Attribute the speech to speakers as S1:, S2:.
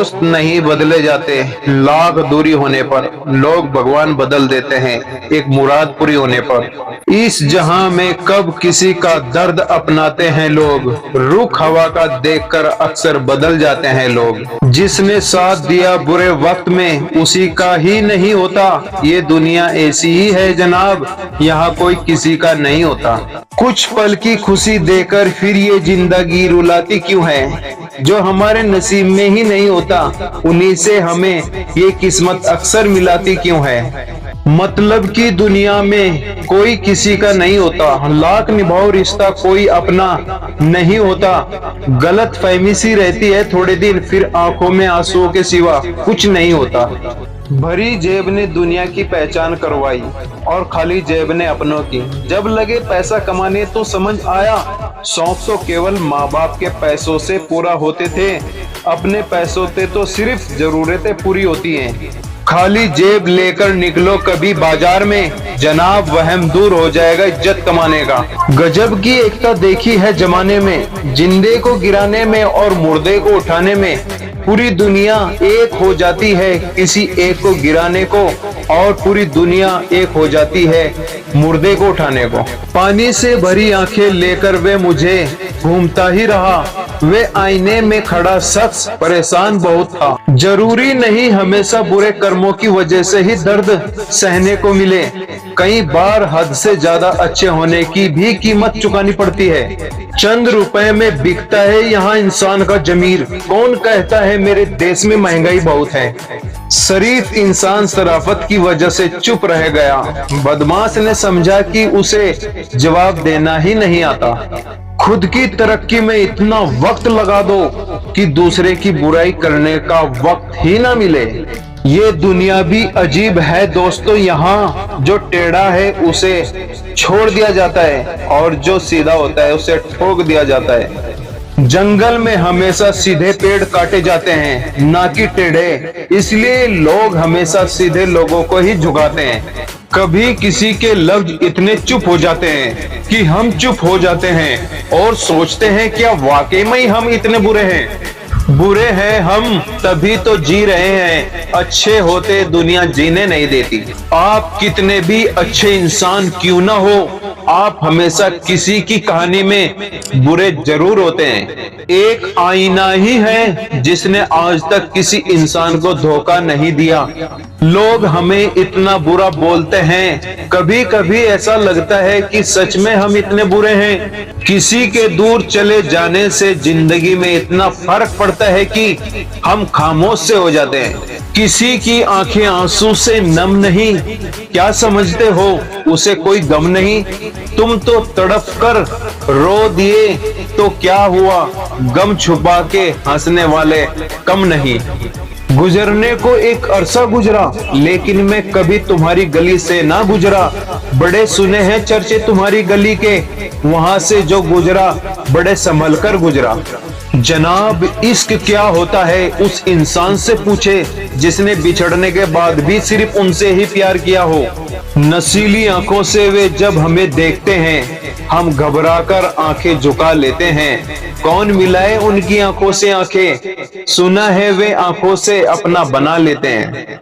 S1: दोस्त नहीं बदले जाते, लाख दूरी होने पर लोग भगवान बदल देते हैं एक मुराद पूरी होने पर। इस जहां में कब किसी का दर्द अपनाते हैं लोग, रुख हवा का देखकर अक्सर बदल जाते हैं लोग। जिसने साथ दिया बुरे वक्त में उसी का ही नहीं होता, ये दुनिया ऐसी ही है जनाब, यहाँ कोई किसी का नहीं होता। कुछ पल की खुशी देकर फिर ये जिंदगी रुलाती क्यों है, जो हमारे नसीब में ही नहीं होता उन्हीं से हमें ये किस्मत अक्सर मिलाती क्यों है। मतलब की दुनिया में कोई किसी का नहीं होता, लाख निभाओ रिश्ता कोई अपना नहीं होता। गलत फहमी सी रहती है थोड़े दिन, फिर आंखों में आंसुओं के सिवा कुछ नहीं होता। भरी जेब ने दुनिया की पहचान करवाई और खाली जेब ने अपनों की। जब लगे पैसा कमाने तो समझ आया, शौक तो केवल माँ बाप के पैसों से पूरा होते थे, अपने पैसों से तो सिर्फ जरूरतें पूरी होती हैं। खाली जेब लेकर निकलो कभी बाजार में, जनाब वहम दूर हो जाएगा इज्जत कमाने का। गजब की एकता देखी है जमाने में, जिंदे को गिराने में और मुर्दे को उठाने में। पूरी दुनिया एक हो जाती है किसी एक को गिराने को, और पूरी दुनिया एक हो जाती है मुर्दे को उठाने को। पानी से भरी आंखें लेकर वे मुझे घूमता ही रहा, वे आईने में खड़ा शख्स परेशान बहुत था। जरूरी नहीं हमेशा बुरे कर्मों की वजह से ही दर्द सहने को मिले, कई बार हद से ज्यादा अच्छे होने की भी कीमत चुकानी पड़ती है। चंद रुपए में बिकता है यहाँ इंसान का जमीर, कौन कहता है मेरे देश में महंगाई बहुत है। शरीफ इंसान शराफत की वजह से चुप रह गया, बदमाश ने समझा कि उसे जवाब देना ही नहीं आता। खुद की तरक्की में इतना वक्त लगा दो कि दूसरे की बुराई करने का वक्त ही ना मिले। ये दुनिया भी अजीब है दोस्तों, यहाँ जो टेढ़ा है उसे छोड़ दिया जाता है और जो सीधा होता है उसे ठोक दिया जाता है। जंगल में हमेशा सीधे पेड़ काटे जाते हैं ना कि टेढ़े, इसलिए लोग हमेशा सीधे लोगों को ही झुकाते हैं। कभी किसी के लफ्ज इतने चुप हो जाते हैं कि हम चुप हो जाते हैं और सोचते हैं क्या वाकई में हम इतने बुरे हैं। बुरे हैं हम तभी तो जी रहे हैं, अच्छे होते दुनिया जीने नहीं देती। आप कितने भी अच्छे इंसान क्यों ना हो, आप हमेशा किसी की कहानी में बुरे जरूर होते हैं। एक आईना ही है जिसने आज तक किसी इंसान को धोखा नहीं दिया। लोग हमें इतना बुरा बोलते हैं, कभी कभी ऐसा लगता है कि सच में हम इतने बुरे हैं। किसी के दूर चले जाने से जिंदगी में इतना फर्क पड़ता है कि हम खामोश से हो जाते हैं। किसी की आंखें आंसू से नम नहीं, क्या समझते हो उसे कोई गम नहीं। तुम तो तड़प कर रो दिए तो क्या हुआ, गम छुपा के हंसने वाले कम नहीं। गुजरने को एक अरसा गुजरा लेकिन मैं कभी तुम्हारी गली से ना गुजरा, बड़े सुने हैं चर्चे तुम्हारी गली के, वहां से जो गुजरा बड़े संभल कर गुजरा। जनाब इश्क क्या होता है उस इंसान से पूछे जिसने बिछड़ने के बाद भी सिर्फ उनसे ही प्यार किया हो। नशीली आंखों से वे जब हमें देखते हैं हम घबराकर आंखें झुका लेते हैं। कौन मिलाए उनकी आंखों से आंखें, सुना है वे आंखों से अपना बना लेते हैं।